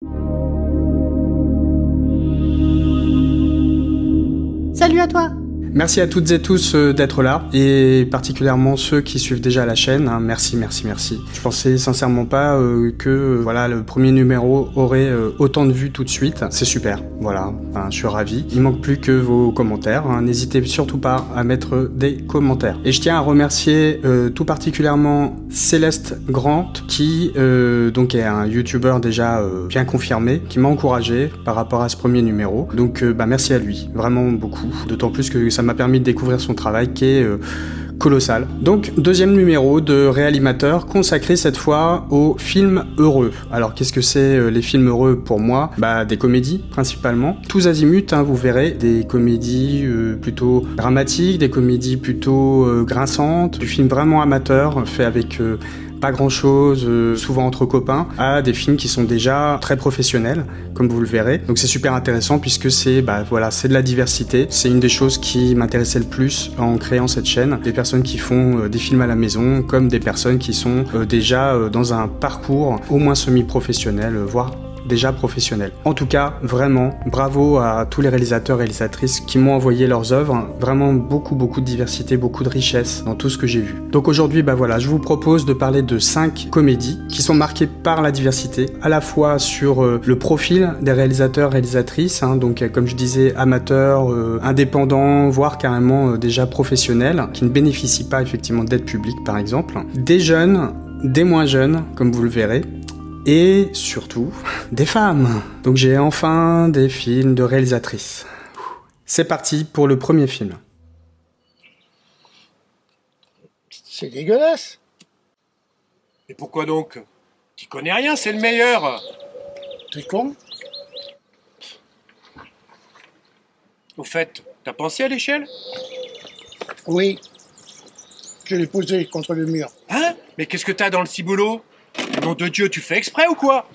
Salut à toi! Merci à toutes et tous d'être là, et particulièrement ceux qui suivent déjà la chaîne, hein. Merci. Je pensais sincèrement pas que voilà, le premier numéro aurait autant de vues tout de suite. C'est super, voilà, enfin, je suis ravi. Il manque plus que vos commentaires, hein. N'hésitez surtout pas à mettre des commentaires. Et je tiens à remercier tout particulièrement Céleste Grant, qui donc est un youtubeur déjà bien confirmé, qui m'a encouragé par rapport à ce premier numéro. Donc merci à lui, vraiment beaucoup. D'autant plus que ça m'a permis de découvrir son travail qui est colossal. Donc, deuxième numéro de Réalimateur, consacré cette fois aux films heureux. Alors, qu'est-ce que c'est les films heureux pour moi? Des comédies, principalement. Tous azimuts, hein, vous verrez, des comédies plutôt dramatiques, des comédies plutôt grinçantes, du film vraiment amateur, fait avec pas grand chose, souvent entre copains, à des films qui sont déjà très professionnels, comme vous le verrez. Donc c'est super intéressant puisque c'est c'est de la diversité. C'est une des choses qui m'intéressait le plus en créant cette chaîne. Des personnes qui font des films à la maison, comme des personnes qui sont déjà dans un parcours au moins semi-professionnel, voire déjà professionnel. En tout cas, vraiment, bravo à tous les réalisateurs et réalisatrices qui m'ont envoyé leurs œuvres. Vraiment beaucoup de diversité, beaucoup de richesse dans tout ce que j'ai vu. Donc aujourd'hui, je vous propose de parler de 5 comédies qui sont marquées par la diversité, à la fois sur le profil des réalisateurs, réalisatrices, hein, donc comme je disais, amateurs, indépendants, voire carrément déjà professionnels, qui ne bénéficient pas effectivement d'aide publique par exemple, des jeunes, des moins jeunes, comme vous le verrez, et surtout des femmes. Donc j'ai enfin des films de réalisatrices. C'est parti pour le premier film. C'est dégueulasse. Et pourquoi donc? Tu connais rien, c'est le meilleur. T'es con? Au fait, t'as pensé à l'échelle? Oui. Je l'ai posé contre le mur. Hein? Mais qu'est-ce que t'as dans le ciboulot? Nom de Dieu, tu fais exprès ou quoi?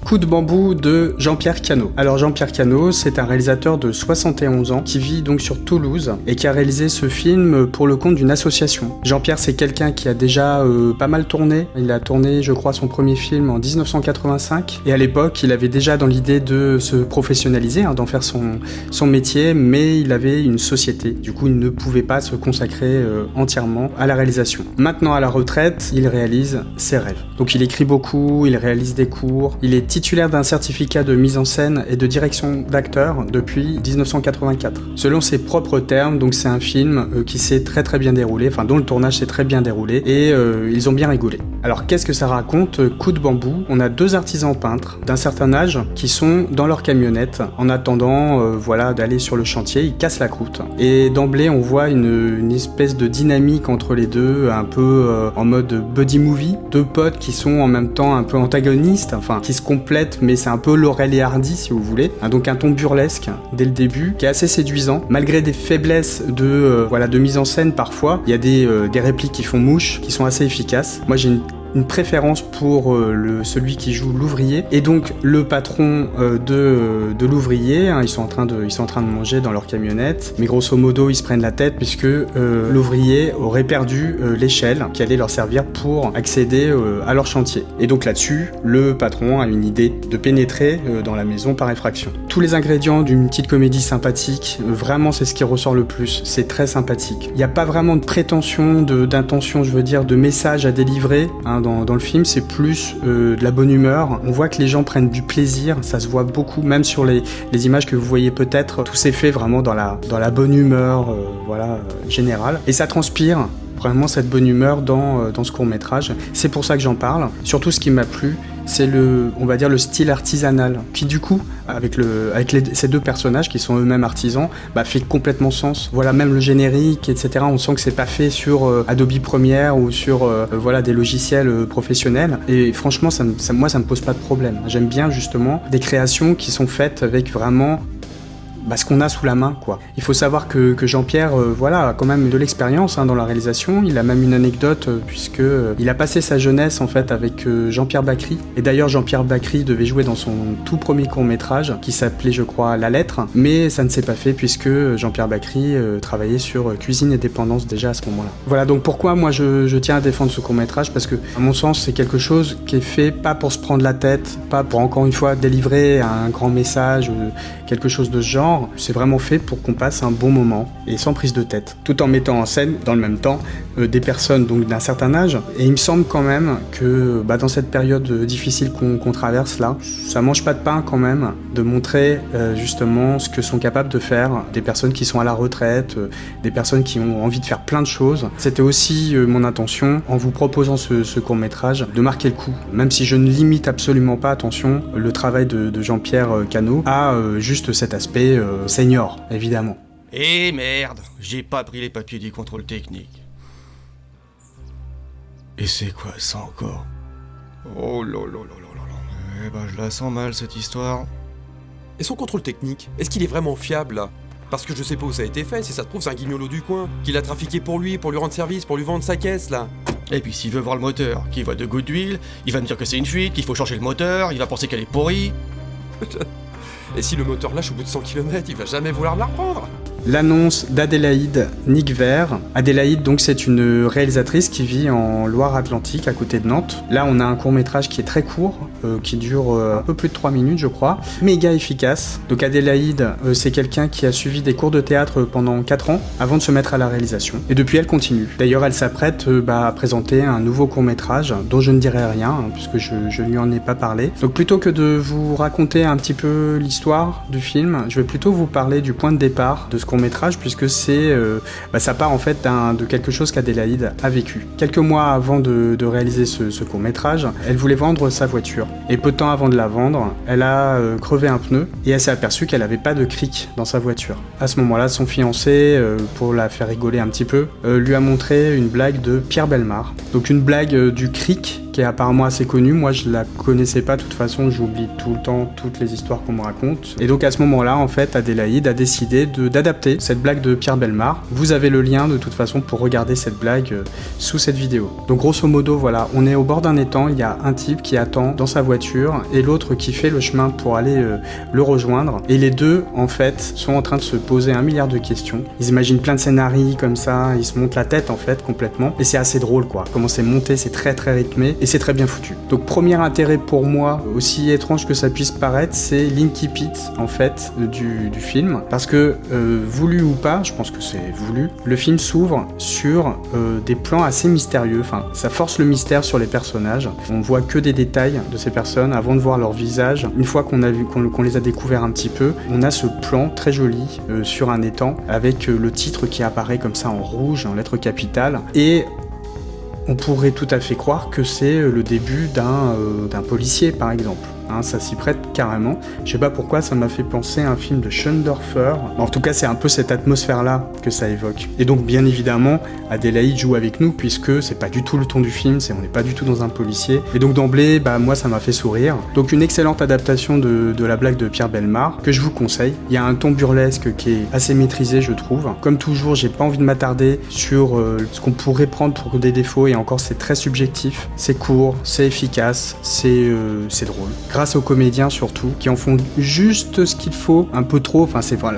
Coup de bambou de Jean-Pierre Cano. Alors Jean-Pierre Cano, c'est un réalisateur de 71 ans qui vit donc sur Toulouse et qui a réalisé ce film pour le compte d'une association. Jean-Pierre, c'est quelqu'un qui a déjà pas mal tourné. Il a tourné, je crois, son premier film en 1985 et à l'époque, il avait déjà dans l'idée de se professionnaliser, hein, d'en faire son métier, mais il avait une société. Du coup, il ne pouvait pas se consacrer entièrement à la réalisation. Maintenant, à la retraite, il réalise ses rêves. Donc il écrit beaucoup, il réalise des cours, il est titulaire d'un certificat de mise en scène et de direction d'acteur depuis 1984. Selon ses propres termes, donc c'est un film qui s'est très bien déroulé, enfin dont le tournage s'est très bien déroulé et ils ont bien rigolé. Alors qu'est-ce que ça raconte? Coup de bambou, on a 2 artisans peintres d'un certain âge qui sont dans leur camionnette en attendant d'aller sur le chantier, ils cassent la croûte. Et d'emblée on voit une espèce de dynamique entre les deux, un peu en mode buddy movie, 2 potes qui sont en même temps un peu antagonistes, enfin qui se complètent, mais c'est un peu Laurel et Hardy si vous voulez. Donc un ton burlesque dès le début, qui est assez séduisant, malgré des faiblesses de mise en scène parfois. Il y a des répliques qui font mouche, qui sont assez efficaces. Moi j'ai une préférence pour celui qui joue l'ouvrier et donc le patron de l'ouvrier, hein, ils sont en train de manger dans leur camionnette, mais grosso modo ils se prennent la tête puisque l'ouvrier aurait perdu l'échelle qui allait leur servir pour accéder à leur chantier. Et donc là-dessus, le patron a une idée de pénétrer dans la maison par effraction. Tous les ingrédients d'une petite comédie sympathique, vraiment c'est ce qui ressort le plus, c'est très sympathique. Il n'y a pas vraiment de prétention, d'intention, je veux dire, de message à délivrer, hein, dans le film, c'est plus de la bonne humeur. On voit que les gens prennent du plaisir, ça se voit beaucoup, même sur les images que vous voyez peut-être, tout s'est fait vraiment dans la bonne humeur générale. Et ça transpire vraiment cette bonne humeur dans ce court-métrage. C'est pour ça que j'en parle. Surtout ce qui m'a plu, c'est on va dire le style artisanal, qui du coup, avec ces 2 personnages qui sont eux-mêmes artisans, fait complètement sens. Voilà, même le générique, etc. On sent que c'est pas fait sur Adobe Premiere ou sur des logiciels professionnels. Et franchement, moi, ça me pose pas de problème. J'aime bien justement des créations qui sont faites avec vraiment ce qu'on a sous la main, quoi. Il faut savoir que Jean-Pierre, a quand même de l'expérience dans la réalisation. Il a même une anecdote, puisque il a passé sa jeunesse, en fait, avec Jean-Pierre Bacri. Et d'ailleurs, Jean-Pierre Bacri devait jouer dans son tout premier court-métrage, qui s'appelait, je crois, La Lettre. Mais ça ne s'est pas fait, puisque Jean-Pierre Bacri travaillait sur Cuisine et Dépendance déjà à ce moment-là. Voilà, donc pourquoi moi je tiens à défendre ce court-métrage? Parce que, à mon sens, c'est quelque chose qui est fait pas pour se prendre la tête, pas pour, encore une fois, délivrer un grand message, quelque chose de ce genre. C'est vraiment fait pour qu'on passe un bon moment et sans prise de tête, tout en mettant en scène dans le même temps des personnes donc d'un certain âge. Et il me semble quand même que dans cette période difficile qu'on traverse là, ça mange pas de pain quand même de montrer justement ce que sont capables de faire des personnes qui sont à la retraite, des personnes qui ont envie de faire plein de choses. C'était aussi mon intention en vous proposant ce court-métrage de marquer le coup, même si je ne limite absolument pas, attention, le travail de Jean-Pierre Cano à juste cet aspect senior, évidemment. Eh merde, j'ai pas pris les papiers du contrôle technique. Et c'est quoi ça encore? Oh là là là là là là. Eh ben je la sens mal cette histoire. Et son contrôle technique, est-ce qu'il est vraiment fiable là? Parce que je sais pas où ça a été fait, si ça se trouve c'est un guignolo du coin, qu'il a trafiqué pour lui rendre service, pour lui vendre sa caisse là. Et puis s'il veut voir le moteur, qu'il voit de gouttes d'huile, il va me dire que c'est une fuite, qu'il faut changer le moteur, il va penser qu'elle est pourrie. Et si le moteur lâche au bout de 100 km, il va jamais vouloir me la reprendre. L'annonce d'Adélaïde Nicvert. Adélaïde, donc, c'est une réalisatrice qui vit en Loire-Atlantique, à côté de Nantes. Là, on a un court-métrage qui est très court, qui dure un peu plus de 3 minutes, je crois. Méga efficace. Donc, Adélaïde, c'est quelqu'un qui a suivi des cours de théâtre pendant 4 ans, avant de se mettre à la réalisation. Et depuis, elle continue. D'ailleurs, elle s'apprête à présenter un nouveau court-métrage, dont je ne dirai rien, puisque je ne lui en ai pas parlé. Donc, plutôt que de vous raconter un petit peu l'histoire du film, je vais plutôt vous parler du point de départ de ce court-métrage, puisque c'est ça part en fait de quelque chose qu'Adélaïde a vécu. Quelques mois avant de réaliser ce court-métrage, elle voulait vendre sa voiture. Et peu de temps avant de la vendre, elle a crevé un pneu et elle s'est aperçue qu'elle n'avait pas de cric dans sa voiture. À ce moment-là, son fiancé, pour la faire rigoler un petit peu, lui a montré une blague de Pierre Bellemare. Donc une blague du cric, qui est apparemment assez connue. Moi, je la connaissais pas. De toute façon, j'oublie tout le temps toutes les histoires qu'on me raconte. Et donc, à ce moment-là, en fait, Adélaïde a décidé d'adapter cette blague de Pierre Bellemare. Vous avez le lien, de toute façon, pour regarder cette blague sous cette vidéo. Donc, grosso modo, voilà, on est au bord d'un étang. Il y a un type qui attend dans sa voiture et l'autre qui fait le chemin pour aller le rejoindre. Et les deux, en fait, sont en train de se poser 1 milliard de questions. Ils imaginent plein de scénarios comme ça. Ils se montent la tête, en fait, complètement. Et c'est assez drôle, quoi. Comment c'est monté, c'est très, très rythmé. Et c'est très bien foutu. Donc premier intérêt pour moi, aussi étrange que ça puisse paraître, c'est l'incipit en fait du film, parce que voulu ou pas, je pense que c'est voulu, le film s'ouvre sur des plans assez mystérieux, enfin ça force le mystère sur les personnages, on voit que des détails de ces personnes avant de voir leur visage. Une fois qu'on les a découverts un petit peu, on a ce plan très joli sur un étang avec le titre qui apparaît comme ça en rouge, en lettres capitales, et on pourrait tout à fait croire que c'est le début d'un policier, par exemple. Ça s'y prête carrément. Je sais pas pourquoi ça m'a fait penser à un film de Schoendorfer. En tout cas, c'est un peu cette atmosphère-là que ça évoque. Et donc, bien évidemment, Adélaïde joue avec nous, puisque c'est pas du tout le ton du film, on n'est pas du tout dans un policier. Et donc, d'emblée, moi, ça m'a fait sourire. Donc, une excellente adaptation de la blague de Pierre Bellemare, que je vous conseille. Il y a un ton burlesque qui est assez maîtrisé, je trouve. Comme toujours, j'ai pas envie de m'attarder sur ce qu'on pourrait prendre pour des défauts, et encore, c'est très subjectif. C'est court, c'est efficace, c'est drôle. Grâce aux comédiens surtout, qui en font juste ce qu'il faut, un peu trop,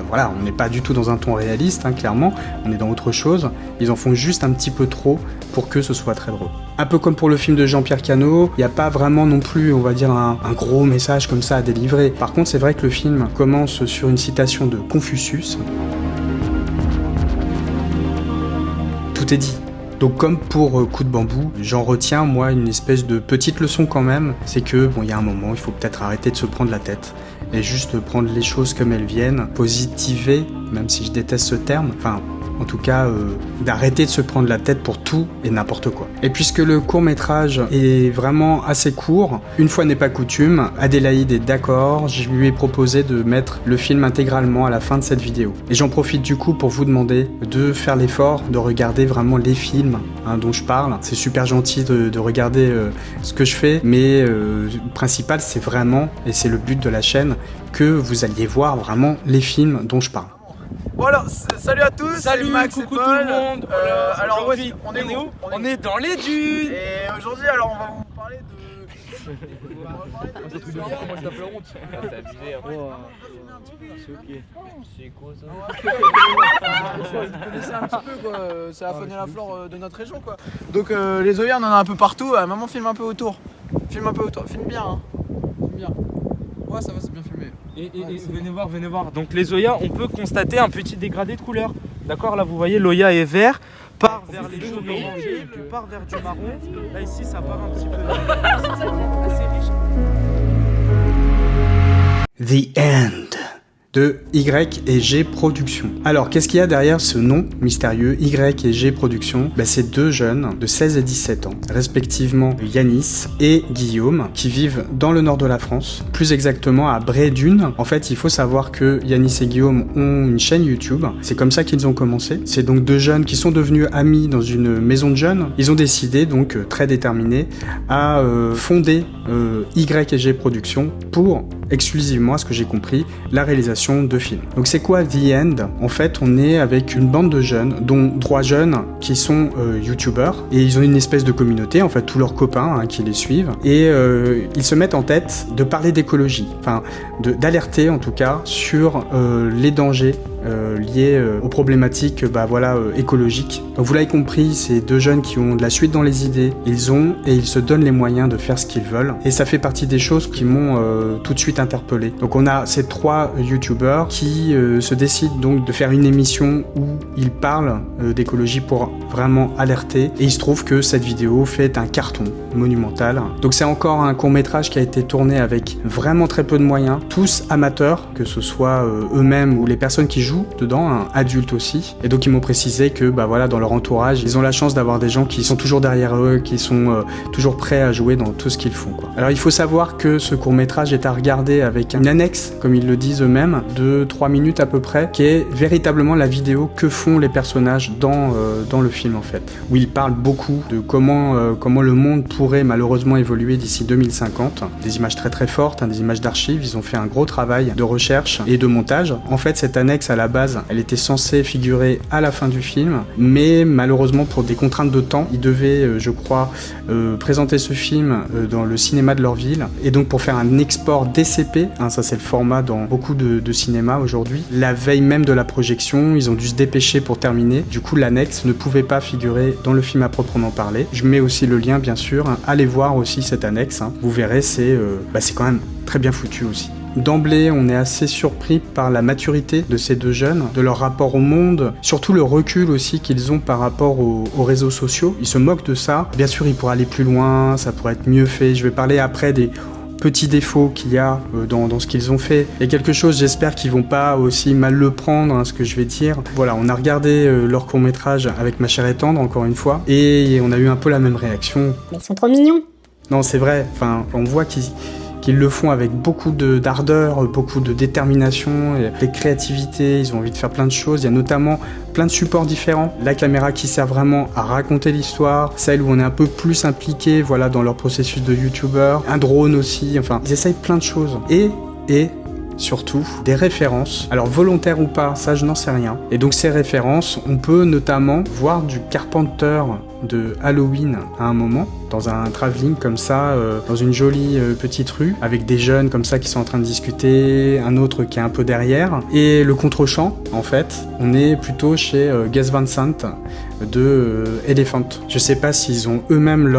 voilà, on n'est pas du tout dans un ton réaliste, clairement, on est dans autre chose, ils en font juste un petit peu trop pour que ce soit très drôle. Un peu comme pour le film de Jean-Pierre Cano, il n'y a pas vraiment non plus, on va dire, un gros message comme ça à délivrer. Par contre, c'est vrai que le film commence sur une citation de Confucius. Tout est dit. Donc comme pour Coup de bambou, j'en retiens moi une espèce de petite leçon quand même, c'est que il y a un moment, il faut peut-être arrêter de se prendre la tête et juste prendre les choses comme elles viennent, positiver, même si je déteste ce terme, en tout cas d'arrêter de se prendre la tête pour tout et n'importe quoi. Et puisque le court-métrage est vraiment assez court, une fois n'est pas coutume, Adélaïde est d'accord, je lui ai proposé de mettre le film intégralement à la fin de cette vidéo. Et j'en profite du coup pour vous demander de faire l'effort de regarder vraiment les films dont je parle. C'est super gentil de regarder ce que je fais, mais le principal c'est vraiment, et c'est le but de la chaîne, que vous alliez voir vraiment les films dont je parle. Bon alors, salut à tous, salut, c'est Max coucou et Paul. tout le monde. Alors aujourd'hui, on est où On est dans les dunes. Et aujourd'hui, alors on va vous parler de... Vous connaissez un petit peu quoi, c'est la faune et la flore de notre région quoi. Donc les Zoyas on en a un peu partout, maman filme un peu autour. Filme bien hein. Filme bien. Ouais ça va, c'est bien filmé. Et venez voir. Donc les Zoyas, on peut constater un petit dégradé de couleur. D'accord, là vous voyez, l'Oya est vert, part vers les chauds orangés, puis part vers du marron. Là ici ça part un petit peu assez riche. The End de Y et G Productions. Alors, qu'est-ce qu'il y a derrière ce nom mystérieux Y et G Productions? C'est deux jeunes de 16 et 17 ans, respectivement Yanis et Guillaume, qui vivent dans le nord de la France, plus exactement à Bray-Dunes. En fait, il faut savoir que Yanis et Guillaume ont une chaîne YouTube, c'est comme ça qu'ils ont commencé. C'est donc deux jeunes qui sont devenus amis dans une maison de jeunes. Ils ont décidé, donc très déterminés, à fonder Y et G Productions pour exclusivement, à ce que j'ai compris, la réalisation de films. Donc c'est quoi The End? En fait, on est avec une bande de jeunes, dont 3 jeunes qui sont youtubeurs, et ils ont une espèce de communauté, en fait tous leurs copains qui les suivent, et ils se mettent en tête de parler d'écologie, enfin d'alerter en tout cas sur les dangers liés aux problématiques écologiques. Donc vous l'avez compris, c'est deux jeunes qui ont de la suite dans les idées, ils se donnent les moyens de faire ce qu'ils veulent, et ça fait partie des choses qui m'ont tout de suite interpellé. Donc on a ces 3 youtubeurs qui se décident donc de faire une émission où ils parlent d'écologie pour vraiment alerter, et il se trouve que cette vidéo fait un carton monumental. Donc c'est encore un court-métrage qui a été tourné avec vraiment très peu de moyens, tous amateurs, que ce soit eux-mêmes ou les personnes qui jouent dedans, adultes aussi. Et donc ils m'ont précisé que dans leur entourage, ils ont la chance d'avoir des gens qui sont toujours derrière eux, qui sont toujours prêts à jouer dans tout ce qu'ils font, quoi. Alors il faut savoir que ce court-métrage est à regarder avec une annexe, comme ils le disent eux-mêmes, de 3 minutes à peu près, qui est véritablement la vidéo que font les personnages dans le film en fait, où ils parlent beaucoup de comment le monde pourrait malheureusement évoluer d'ici 2050. Des images très très fortes, des images d'archives. Ils ont fait un gros travail de recherche et de montage. En fait, cette annexe à la base, elle était censée figurer à la fin du film, mais malheureusement pour des contraintes de temps, ils devaient, je crois, présenter ce film dans le cinéma de leur ville, et donc pour faire un export DCP, ça c'est le format dans beaucoup de cinémas aujourd'hui, la veille même de la projection, ils ont dû se dépêcher pour terminer. Du coup, l'annexe ne pouvait pas figurer dans le film à proprement parler. Je mets aussi le lien, bien sûr, allez voir aussi cette annexe, vous verrez, c'est quand même très bien foutu aussi. D'emblée, on est assez surpris par la maturité de ces deux jeunes, de leur rapport au monde, surtout le recul aussi qu'ils ont par rapport aux réseaux sociaux. Ils se moquent de ça. Bien sûr, ils pourraient aller plus loin, ça pourrait être mieux fait. Je vais parler après des petits défauts qu'il y a dans ce qu'ils ont fait. Il y a quelque chose, j'espère qu'ils vont pas aussi mal le prendre, ce que je vais dire. Voilà, on a regardé leur court-métrage avec ma chère et tendre, encore une fois, et on a eu un peu la même réaction. Mais ils sont trop mignons. Non, c'est vrai, on voit qu'ils le font avec beaucoup d'ardeur, beaucoup de détermination, et de créativité, ils ont envie de faire plein de choses. Il y a notamment plein de supports différents. La caméra qui sert vraiment à raconter l'histoire, celle où on est un peu plus impliqué dans leur processus de youtubeur, un drone aussi, ils essayent plein de choses. Et surtout des références, alors volontaires ou pas, ça je n'en sais rien. Et donc ces références, on peut notamment voir du Carpenter de Halloween à un moment, dans un travelling comme ça, dans une jolie petite rue, avec des jeunes comme ça qui sont en train de discuter, un autre qui est un peu derrière, et le contre-champ, en fait, on est plutôt chez Gus Van Sant de Elephant. Je sais pas s'ils ont eux-mêmes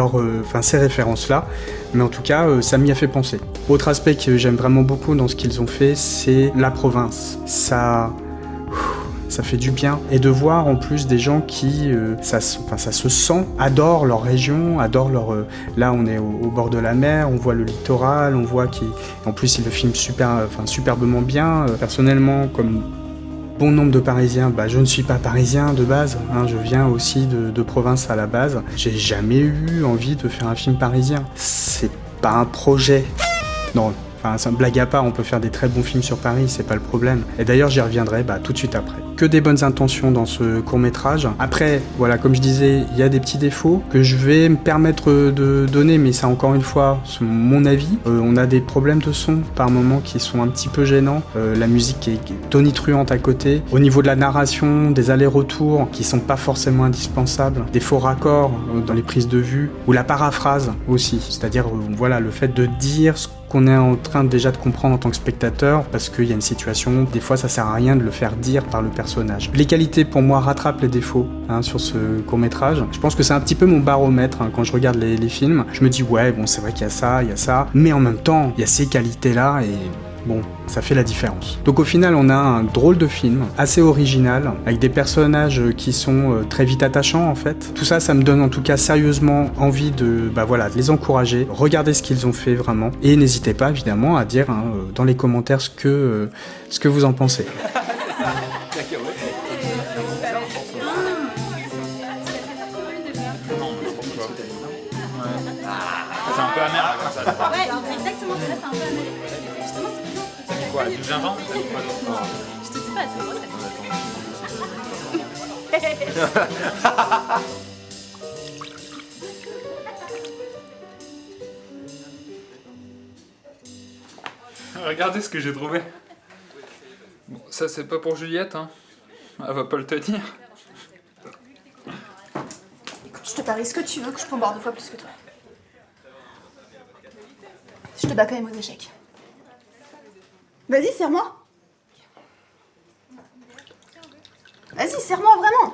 ces références-là, mais en tout cas, ça m'y a fait penser. Autre aspect que j'aime vraiment beaucoup dans ce qu'ils ont fait, c'est la province. Ça fait du bien. Et de voir en plus des gens qui, ça se sent, adorent leur région, adorent leur... là, on est au bord de la mer, on voit le littoral, on voit en plus, ils le filment superbement bien. Personnellement, comme bon nombre de Parisiens, je ne suis pas parisien de base, hein, je viens aussi de province à la base. J'ai jamais eu envie de faire un film parisien. C'est pas un projet. Non, enfin, blague à part, on peut faire des très bons films sur Paris, c'est pas le problème. Et d'ailleurs, j'y reviendrai tout de suite après. Que des bonnes intentions dans ce court-métrage. Après, voilà, comme je disais, il y a des petits défauts que je vais me permettre de donner, mais ça, encore une fois, c'est mon avis. On a des problèmes de son par moments qui sont un petit peu gênants. La musique est tonitruante à côté. Au niveau de la narration, des allers-retours qui sont pas forcément indispensables. Des faux raccords dans les prises de vue. Ou la paraphrase aussi. C'est-à-dire, voilà, le fait de dire ce qu'on est en train déjà de comprendre en tant que spectateur, parce qu'il y a une situation, des fois ça sert à rien de le faire dire par le personnage. Les qualités pour moi rattrapent les défauts sur ce court-métrage. Je pense que c'est un petit peu mon baromètre quand je regarde les films. Je me dis ouais, bon, c'est vrai qu'il y a ça, mais en même temps, il y a ces qualités-là et bon, ça fait la différence. Donc au final, on a un drôle de film, assez original, avec des personnages qui sont très vite attachants en fait. Tout ça, ça me donne en tout cas sérieusement envie de les encourager, regarder ce qu'ils ont fait vraiment, et n'hésitez pas évidemment à dire dans les commentaires ce que vous en pensez. C'est un peu amer comme ça. Ouais, exactement, là c'est un peu amer. Justement, c'est Quoi, du gingembre? Je te dis pas, c'est moi, Regardez ce que j'ai trouvé. Bon, ça c'est pas pour Juliette, hein. Elle va pas le tenir. Écoute, je te parie ce que tu veux, que je peux en boire 2 fois plus que toi. Je te bats quand même aux échecs. Vas-y, serre-moi. Vas-y, serre-moi, vraiment.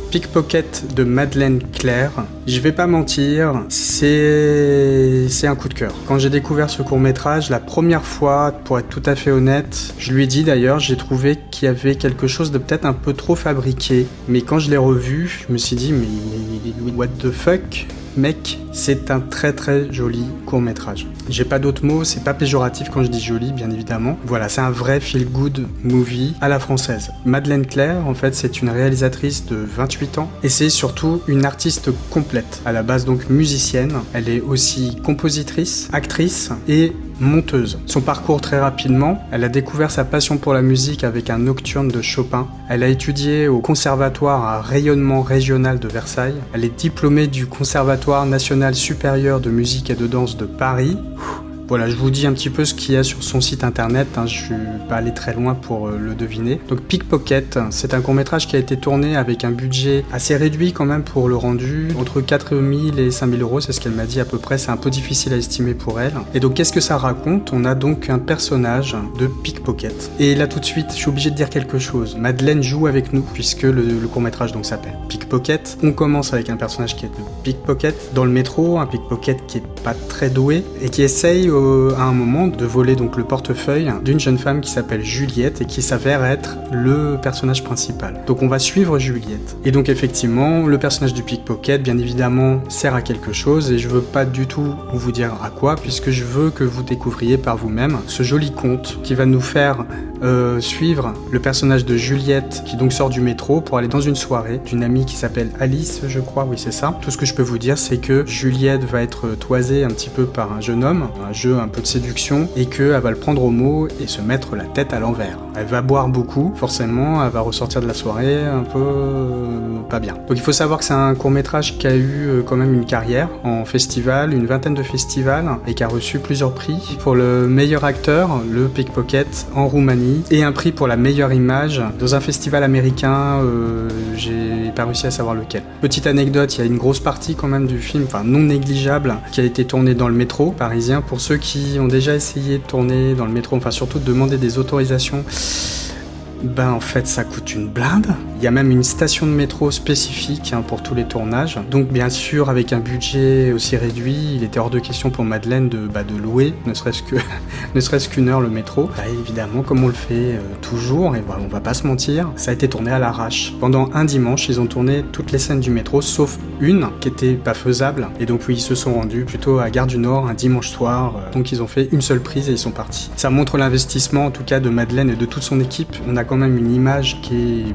Pickpocket de Madeleine Claire. Je vais pas mentir, c'est un coup de cœur. Quand j'ai découvert ce court-métrage, la première fois, pour être tout à fait honnête, je lui ai dit d'ailleurs, j'ai trouvé qu'il y avait quelque chose de peut-être un peu trop fabriqué. Mais quand je l'ai revu, je me suis dit, mais what the fuck ? Mec, c'est un très très joli court-métrage. J'ai pas d'autres mots, c'est pas péjoratif quand je dis joli, bien évidemment. Voilà, c'est un vrai feel-good movie à la française. Madeleine Claire, en fait, c'est une réalisatrice de 28 ans et c'est surtout une artiste complète. À la base, donc musicienne, elle est aussi compositrice, actrice et monteuse. Son parcours très rapidement, elle a découvert sa passion pour la musique avec un nocturne de Chopin. Elle a étudié au Conservatoire à rayonnement régional de Versailles. Elle est diplômée du Conservatoire national supérieur de musique et de danse de Paris. Voilà, je vous dis un petit peu ce qu'il y a sur son site internet, je suis pas allé très loin pour le deviner. Donc Pickpocket, c'est un court-métrage qui a été tourné avec un budget assez réduit quand même pour le rendu, entre 4 000 et 5 000 euros, c'est ce qu'elle m'a dit à peu près, c'est un peu difficile à estimer pour elle. Et donc qu'est-ce que ça raconte ? On a donc un personnage de Pickpocket. Et là tout de suite, je suis obligé de dire quelque chose. Madeleine joue avec nous, puisque le court-métrage donc s'appelle Pickpocket. On commence avec un personnage qui est de Pickpocket dans le métro, un Pickpocket qui est pas très doué, et qui essaye à un moment de voler donc le portefeuille d'une jeune femme qui s'appelle Juliette et qui s'avère être le personnage principal. Donc on va suivre Juliette. Et donc effectivement, le personnage du Pickpocket, bien évidemment, sert à quelque chose et je veux pas du tout vous dire à quoi, puisque je veux que vous découvriez par vous-même ce joli conte qui va nous faire suivre le personnage de Juliette qui donc sort du métro pour aller dans une soirée d'une amie qui s'appelle Alice, je crois, oui c'est ça. Tout ce que je peux vous dire, c'est que Juliette va être toisée un petit peu par un jeune homme, un jeu un peu de séduction, et qu'elle va le prendre au mot et se mettre la tête à l'envers. Elle va boire beaucoup, forcément, elle va ressortir de la soirée un peu pas bien. Donc il faut savoir que c'est un court-métrage qui a eu quand même une carrière en festival, une vingtaine de festivals, et qui a reçu plusieurs prix. Pour le meilleur acteur, le Pickpocket en Roumanie, et un prix pour la meilleure image dans un festival américain, j'ai pas réussi à savoir lequel. Petite anecdote, il y a une grosse partie quand même du film, enfin non négligeable, qui a été tournée dans le métro parisien. Pour ceux qui ont déjà essayé de tourner dans le métro, enfin surtout de demander des autorisations, Ben en fait ça coûte une blinde. Il y a même une station de métro spécifique pour tous les tournages. Donc bien sûr avec un budget aussi réduit, il était hors de question pour Madeleine de louer, ne serait-ce qu'une heure le métro. Bah, évidemment comme on le fait toujours, et voilà, on va pas se mentir, ça a été tourné à l'arrache. Pendant un dimanche, ils ont tourné toutes les scènes du métro sauf une qui était pas faisable. Et donc oui, ils se sont rendus plutôt à Gare du Nord un dimanche soir. Donc ils ont fait une seule prise et ils sont partis. Ça montre l'investissement en tout cas de Madeleine et de toute son équipe. On a quand même une image qui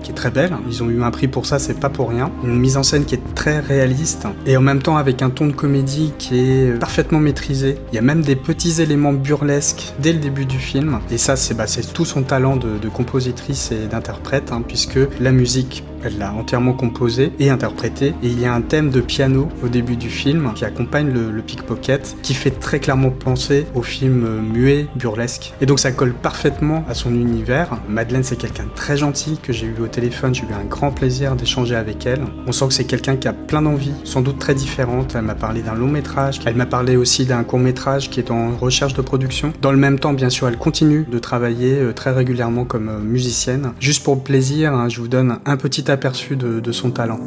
est très belle, ils ont eu un prix pour ça, c'est pas pour rien. Une mise en scène qui est très réaliste et en même temps avec un ton de comédie qui est parfaitement maîtrisé. Il y a même des petits éléments burlesques dès le début du film et ça c'est tout son talent de compositrice et d'interprète puisque la musique elle l'a entièrement composée et interprétée et il y a un thème de piano au début du film qui accompagne le pickpocket qui fait très clairement penser au film muet burlesque et donc ça colle parfaitement à son univers. Madeleine c'est quelqu'un de très gentil que j'ai eu au téléphone, j'ai eu un grand plaisir d'échanger avec elle. On sent que c'est quelqu'un qui a plein d'envies, sans doute très différentes. Elle m'a parlé d'un long métrage, elle m'a parlé aussi d'un court métrage qui est en recherche de production. Dans le même temps bien sûr elle continue de travailler très régulièrement comme musicienne. Juste pour le plaisir, je vous donne un petit aperçu de son talent.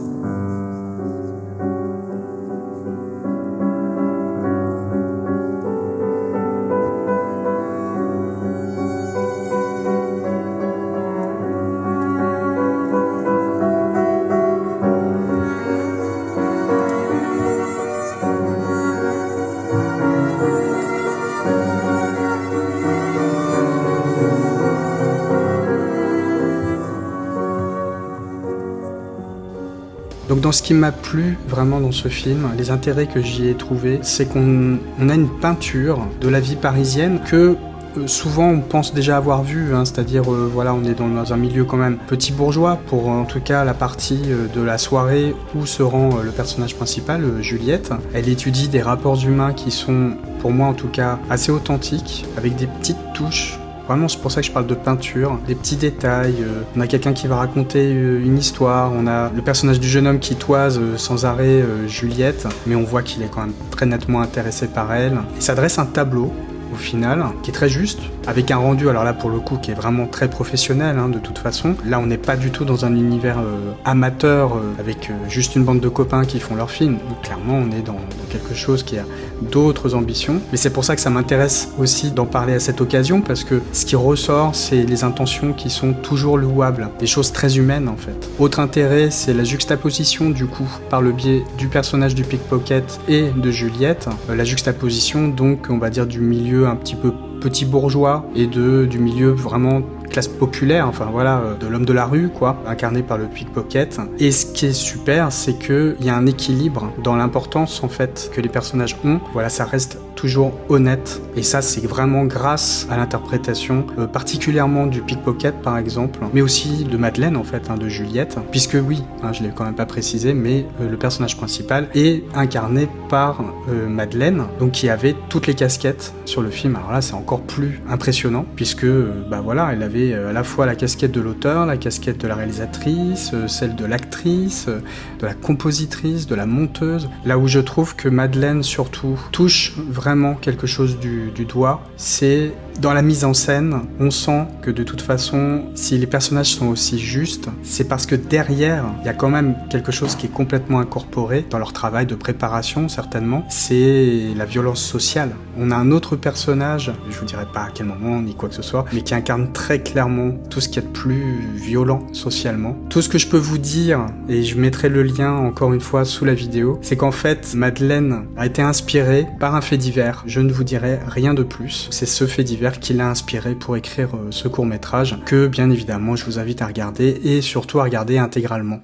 Donc dans ce qui m'a plu vraiment dans ce film, les intérêts que j'y ai trouvés, c'est qu'on a une peinture de la vie parisienne que souvent on pense déjà avoir vu, c'est-à-dire voilà, on est dans un milieu quand même petit bourgeois pour en tout cas la partie de la soirée où se rend le personnage principal, Juliette. Elle étudie des rapports humains qui sont, pour moi en tout cas, assez authentiques, avec des petites touches. Vraiment, c'est pour ça que je parle de peinture, des petits détails. On a quelqu'un qui va raconter une histoire, on a le personnage du jeune homme qui toise sans arrêt Juliette, mais on voit qu'il est quand même très nettement intéressé par elle. Il s'adresse un tableau, au final, qui est très juste, avec un rendu, alors là pour le coup, qui est vraiment très professionnel de toute façon. Là on n'est pas du tout dans un univers amateur, avec juste une bande de copains qui font leur film. Donc, clairement on est dans quelque chose qui a d'autres ambitions. Mais c'est pour ça que ça m'intéresse aussi d'en parler à cette occasion, parce que ce qui ressort, c'est les intentions qui sont toujours louables, des choses très humaines en fait. Autre intérêt, c'est la juxtaposition du coup, par le biais du personnage du pickpocket et de Juliette. La juxtaposition donc, on va dire, du milieu un petit peu petit bourgeois et du milieu vraiment classe populaire, enfin voilà, de l'homme de la rue quoi, incarné par le pickpocket. Et ce qui est super, c'est qu'il y a un équilibre dans l'importance en fait que les personnages ont. Voilà, ça reste toujours honnête et ça c'est vraiment grâce à l'interprétation particulièrement du pickpocket par exemple, mais aussi de Madeleine en fait, de Juliette, puisque oui, je l'ai quand même pas précisé, mais le personnage principal est incarné par Madeleine, donc qui avait toutes les casquettes sur le film. Alors là c'est encore plus impressionnant puisque voilà, elle avait à la fois la casquette de l'auteur, la casquette de la réalisatrice, celle de l'actrice, de la compositrice, de la monteuse. Là où je trouve que Madeleine surtout touche vraiment quelque chose du doigt, c'est dans la mise en scène. On sent que de toute façon, si les personnages sont aussi justes, c'est parce que derrière, il y a quand même quelque chose qui est complètement incorporé dans leur travail de préparation certainement, c'est la violence sociale. On a un autre personnage, je vous dirai pas à quel moment ni quoi que ce soit, mais qui incarne très clairement tout ce qu'il y a de plus violent socialement. Tout ce que je peux vous dire, et je mettrai le lien encore une fois sous la vidéo, c'est qu'en fait, Madeleine a été inspirée par un fait divers. Je ne vous dirai rien de plus. C'est ce fait divers qui l'a inspiré pour écrire ce court-métrage, que bien évidemment je vous invite à regarder, et surtout à regarder intégralement.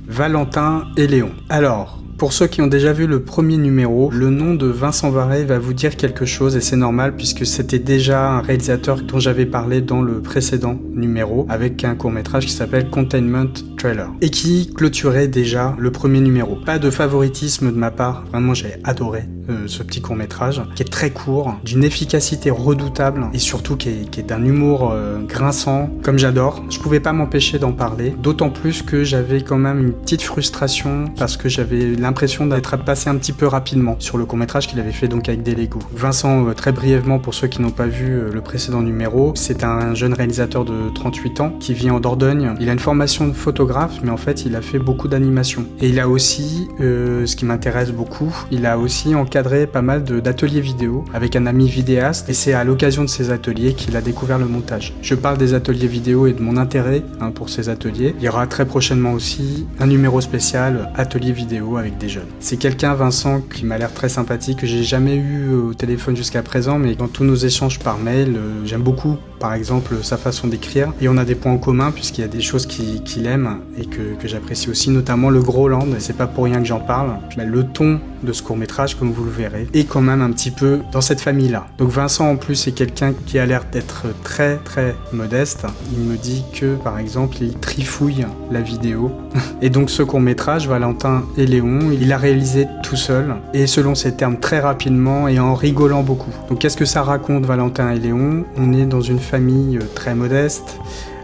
Valentin et Léon. Alors, Pour ceux qui ont déjà vu le premier numéro, le nom de Vincent Varret va vous dire quelque chose et c'est normal puisque c'était déjà un réalisateur dont j'avais parlé dans le précédent numéro avec un court-métrage qui s'appelle Containment Trailer et qui clôturait déjà le premier numéro. Pas de favoritisme de ma part, vraiment j'ai adoré ce petit court-métrage qui est très court, d'une efficacité redoutable et surtout qui est d'un humour grinçant comme j'adore. Je pouvais pas m'empêcher d'en parler, d'autant plus que j'avais quand même une petite frustration parce que j'avais l'impression d'être passé un petit peu rapidement sur le court-métrage qu'il avait fait donc avec des Lego. Vincent, très brièvement pour ceux qui n'ont pas vu le précédent numéro, c'est un jeune réalisateur de 38 ans qui vit en Dordogne. Il a une formation de photographe mais en fait il a fait beaucoup d'animation. Et il a aussi, ce qui m'intéresse beaucoup, il a aussi encadré pas mal d'ateliers vidéo avec un ami vidéaste et c'est à l'occasion de ces ateliers qu'il a découvert le montage. Je parle des ateliers vidéo et de mon intérêt pour ces ateliers. Il y aura très prochainement aussi un numéro spécial atelier vidéo avec des jeunes. C'est quelqu'un, Vincent, qui m'a l'air très sympathique, que j'ai jamais eu au téléphone jusqu'à présent, mais dans tous nos échanges par mail, j'aime beaucoup, par exemple, sa façon d'écrire. Et on a des points en commun puisqu'il y a des choses qu'il aime et que j'apprécie aussi, notamment le Groland. Et c'est pas pour rien que j'en parle. Mais le ton de ce court-métrage, comme vous le verrez, est quand même un petit peu dans cette famille-là. Donc Vincent, en plus, c'est quelqu'un qui a l'air d'être très très modeste. Il me dit que, par exemple, il trifouille la vidéo. Et donc ce court-métrage, Valentin et Léon, il l'a réalisé tout seul, et selon ses termes très rapidement et en rigolant beaucoup. Donc qu'est-ce que ça raconte, Valentin et Léon? On est dans une famille très modeste,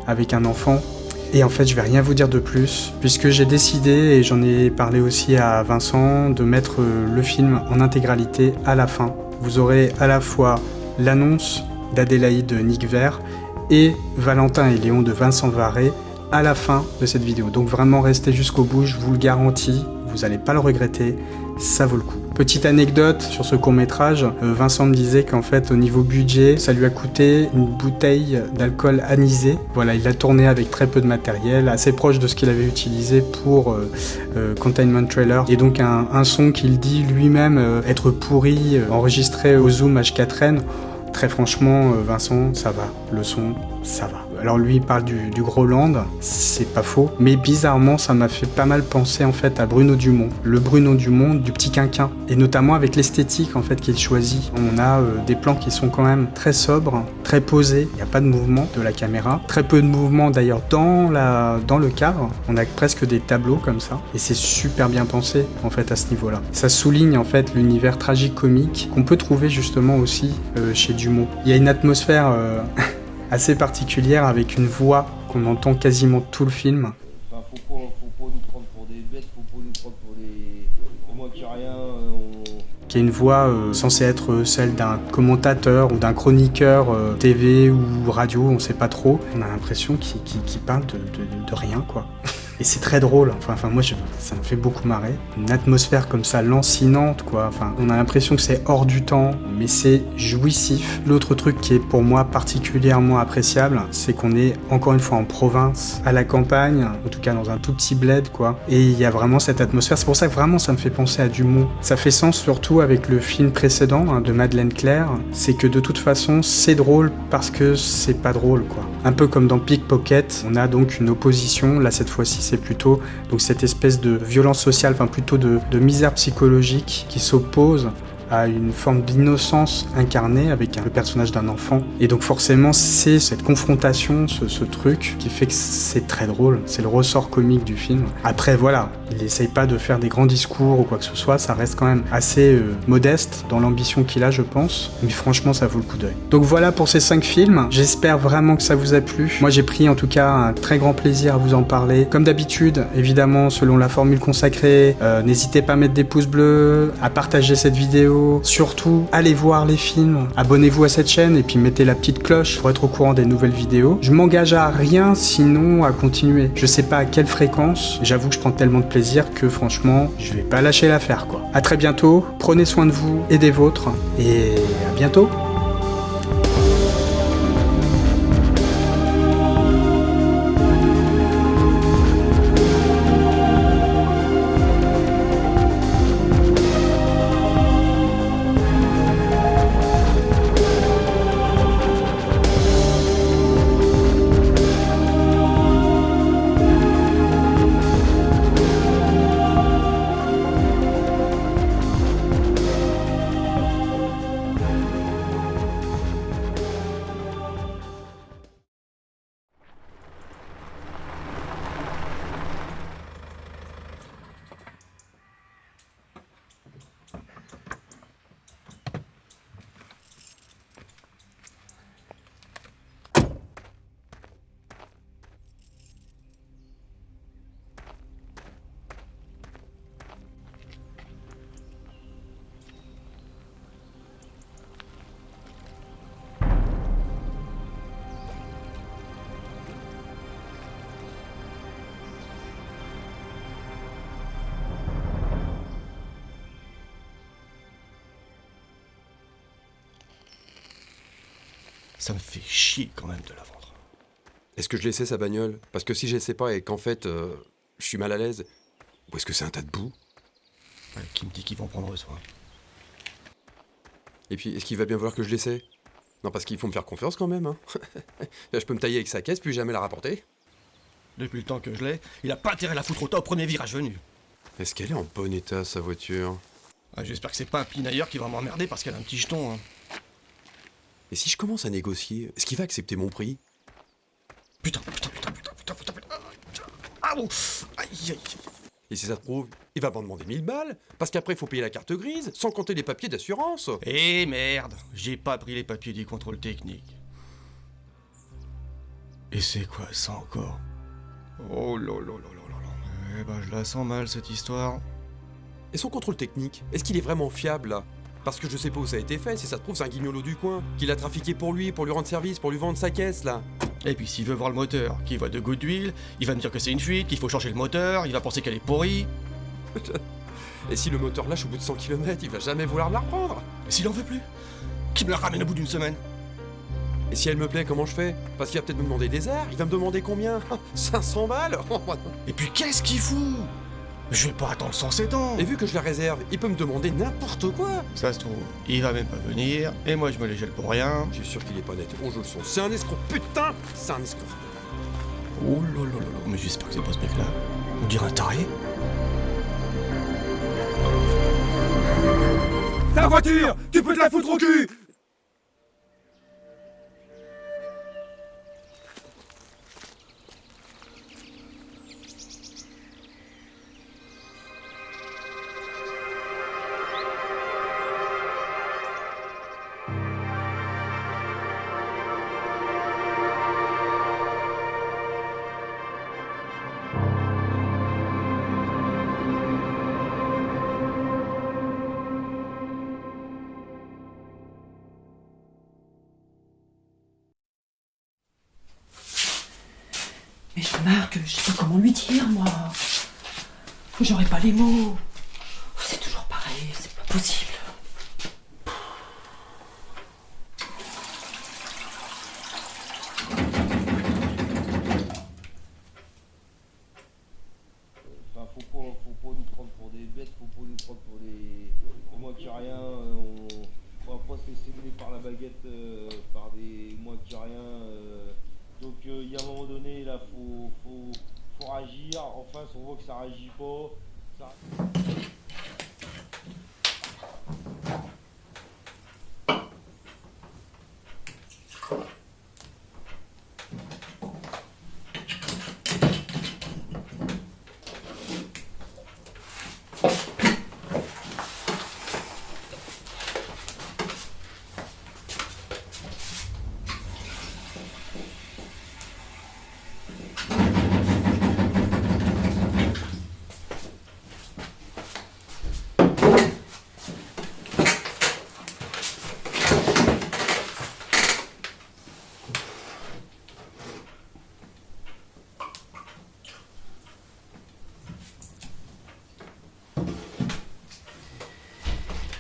avec un enfant. Et en fait, je vais rien vous dire de plus, puisque j'ai décidé, et j'en ai parlé aussi à Vincent, de mettre le film en intégralité à la fin. Vous aurez à la fois l'annonce d'Adélaïde de Nick Vert et Valentin et Léon de Vincent Varret à la fin de cette vidéo. Donc vraiment restez jusqu'au bout, je vous le garantis, vous n'allez pas le regretter, ça vaut le coup. Petite anecdote sur ce court-métrage, Vincent me disait qu'en fait au niveau budget, ça lui a coûté une bouteille d'alcool anisé. Voilà, il a tourné avec très peu de matériel, assez proche de ce qu'il avait utilisé pour Containment Trailer. Et donc un son qu'il dit lui-même être pourri, enregistré au Zoom H4n. Très franchement, Vincent, ça va. Le son, ça va. Alors lui, il parle du Groland, c'est pas faux. Mais bizarrement, ça m'a fait pas mal penser en fait à Bruno Dumont. Le Bruno Dumont du Petit Quinquin. Et notamment avec l'esthétique en fait qu'il choisit. On a des plans qui sont quand même très sobres, très posés. Il n'y a pas de mouvement de la caméra. Très peu de mouvement d'ailleurs dans le cadre. On a presque des tableaux comme ça. Et c'est super bien pensé en fait à ce niveau-là. Ça souligne en fait l'univers tragique-comique qu'on peut trouver justement aussi chez Dumont. Il y a une atmosphère assez particulière avec une voix qu'on entend quasiment tout le film. Enfin, faut pas nous prendre pour des bêtes, faut pas nous prendre pour des... Moi qui rien... Qui est une voix censée être celle d'un commentateur ou d'un chroniqueur TV ou radio, on sait pas trop. On a l'impression qu'il parle de rien, quoi. Et c'est très drôle, enfin moi ça me fait beaucoup marrer. Une atmosphère comme ça, lancinante quoi, enfin on a l'impression que c'est hors du temps, mais c'est jouissif. L'autre truc qui est pour moi particulièrement appréciable, c'est qu'on est encore une fois en province, à la campagne, en tout cas dans un tout petit bled quoi, et il y a vraiment cette atmosphère, c'est pour ça que vraiment ça me fait penser à Dumont. Ça fait sens surtout avec le film précédent de Madeleine Claire, c'est que de toute façon c'est drôle parce que c'est pas drôle quoi. Un peu comme dans Pickpocket, on a donc une opposition, là cette fois-ci c'est plutôt donc cette espèce de violence sociale, enfin plutôt de misère psychologique qui s'oppose à une forme d'innocence incarnée avec le personnage d'un enfant. Et donc forcément, c'est cette confrontation, ce truc qui fait que c'est très drôle. C'est le ressort comique du film. Après, voilà, il essaye pas de faire des grands discours ou quoi que ce soit. Ça reste quand même assez modeste dans l'ambition qu'il a, je pense. Mais franchement, ça vaut le coup d'œil. Donc voilà pour ces 5 films. J'espère vraiment que ça vous a plu. Moi, j'ai pris en tout cas un très grand plaisir à vous en parler. Comme d'habitude, évidemment, selon la formule consacrée, n'hésitez pas à mettre des pouces bleus, à partager cette vidéo. Surtout, allez voir les films, abonnez-vous à cette chaîne et puis mettez la petite cloche pour être au courant des nouvelles vidéos. Je m'engage à rien sinon à continuer. Je sais pas à quelle fréquence, j'avoue que je prends tellement de plaisir que franchement, je vais pas lâcher l'affaire quoi. À très bientôt, prenez soin de vous et des vôtres et à bientôt. Ça me fait chier quand même de la vendre. Est-ce que je laissais sa bagnole? Parce que si je laissais pas et qu'en fait, je suis mal à l'aise, ou est-ce que c'est un tas de boue? Qui me dit qu'ils vont prendre soin? Et puis, est-ce qu'il va bien vouloir que je l'essaie? Non, parce qu'il faut me faire confiance quand même, hein. Là, je peux me tailler avec sa caisse, puis jamais la rapporter. Depuis le temps que je l'ai, il a pas intérêt à la foutre au tas au premier virage venu. Est-ce qu'elle est en bon état, sa voiture? J'espère que c'est pas un pinailleur qui va m'emmerder parce qu'elle a un petit jeton. Hein. Et si je commence à négocier, est-ce qu'il va accepter mon prix? Putain. Ah bon. Aïe. Et si ça se trouve, il va m'en demander 1000 balles, parce qu'après, il faut payer la carte grise, sans compter les papiers d'assurance. Eh merde, j'ai pas pris les papiers du contrôle technique. Et c'est quoi ça encore? Oh là. Eh ben, je la sens mal cette histoire. Et son contrôle technique, est-ce qu'il est vraiment fiable, là? Parce que je sais pas où ça a été fait, si ça se trouve, c'est un guignolo du coin, qu'il a trafiqué pour lui rendre service, pour lui vendre sa caisse, là. Et puis s'il veut voir le moteur, qu'il voit de gouttes d'huile, il va me dire que c'est une fuite, qu'il faut changer le moteur, il va penser qu'elle est pourrie. Et si le moteur lâche au bout de 100 km, il va jamais vouloir me la reprendre. Et s'il en veut plus, qu'il me la ramène au bout d'une semaine. Et si elle me plaît, comment je fais? Parce qu'il va peut-être me demander des airs, il va me demander combien? 500 balles. Et puis qu'est-ce qu'il fout? Je vais pas attendre 107 ans. Et vu que je la réserve, il peut me demander n'importe quoi. Ça se trouve, il va même pas venir, et moi je me les gèle pour rien. Je suis sûr qu'il est pas net, on joue le son. C'est un escroc, putain. C'est un escroc. Oh là, mais j'espère que c'est pas ce mec-là. On dirait un taré. Ta voiture, tu peux te la foutre au cul! Mais Jean-Marc, je sais pas comment lui dire, moi. J'aurais pas les mots. C'est toujours pareil, c'est pas possible. Enfin, faut pas nous prendre pour des bêtes, faut pas nous prendre pour des moins que rien. On va pas se laisser mener par la baguette, par des moins que rien. Donc il y a un moment donné, là, faut réagir. Enfin, si on voit que ça réagit pas, ça...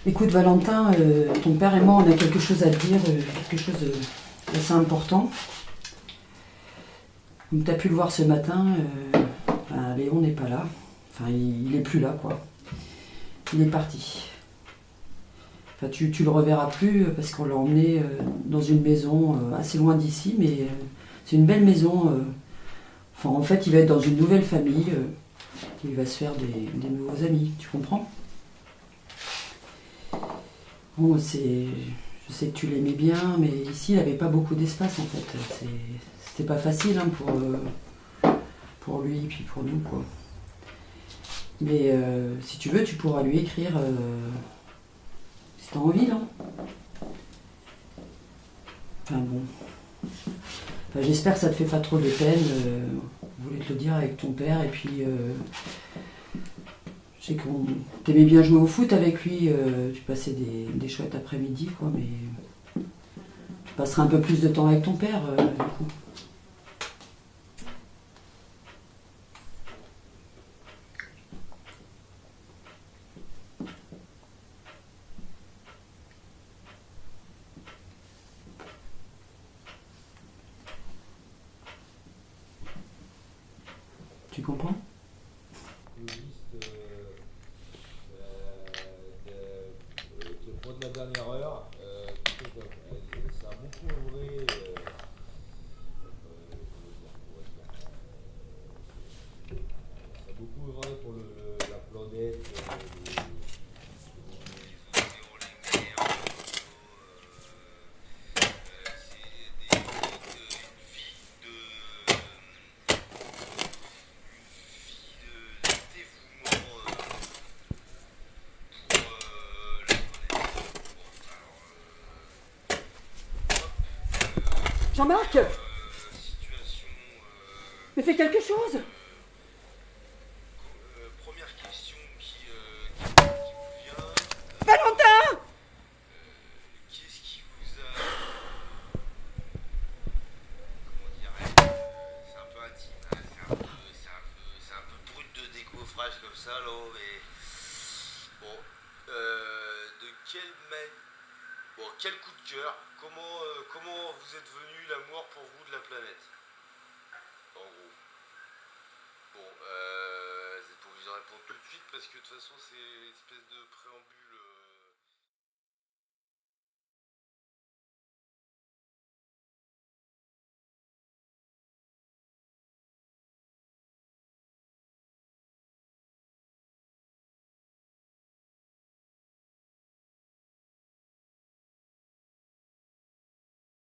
Écoute Valentin, ton père et moi on a quelque chose à te dire, quelque chose d'assez important. Comme tu as pu le voir ce matin, Léon n'est pas là. Enfin, il est plus là, quoi. Il est parti. Enfin, tu le reverras plus parce qu'on l'a emmené dans une maison assez loin d'ici, mais c'est une belle maison. Enfin, en fait, il va être dans une nouvelle famille. Il va se faire des nouveaux amis, tu comprends? Bon, je sais que tu l'aimais bien, mais ici, il n'avait pas beaucoup d'espace, en fait. C'était pas facile hein, pour lui et puis pour nous, quoi. Mais si tu veux, tu pourras lui écrire si t'as envie, non? Enfin bon. Enfin, j'espère que ça te fait pas trop de peine. Je voulais te le dire avec ton père, et puis... je sais qu'on t'aimais bien jouer au foot avec lui, tu passais des chouettes après-midi, quoi, mais tu passeras un peu plus de temps avec ton père, du coup. Tu comprends? Le point de la dernière heure, ça a beaucoup œuvré. Ça a beaucoup œuvré pour la planète. Jean-Marc! Mais fais quelque chose! Première question qui vous vient. Valentin! Qu'est-ce qui vous a. Comment dirais-je? C'est un peu intime, hein, c'est un peu brut de décoffrage comme ça, là, mais. Bon. De quelle manière. Bon, quel coup de cœur? Comment vous êtes venu l'amour pour vous de la planète? En gros. Bon, vous n'êtes pas obligé de répondre tout de suite parce que de toute façon c'est une espèce de préambule.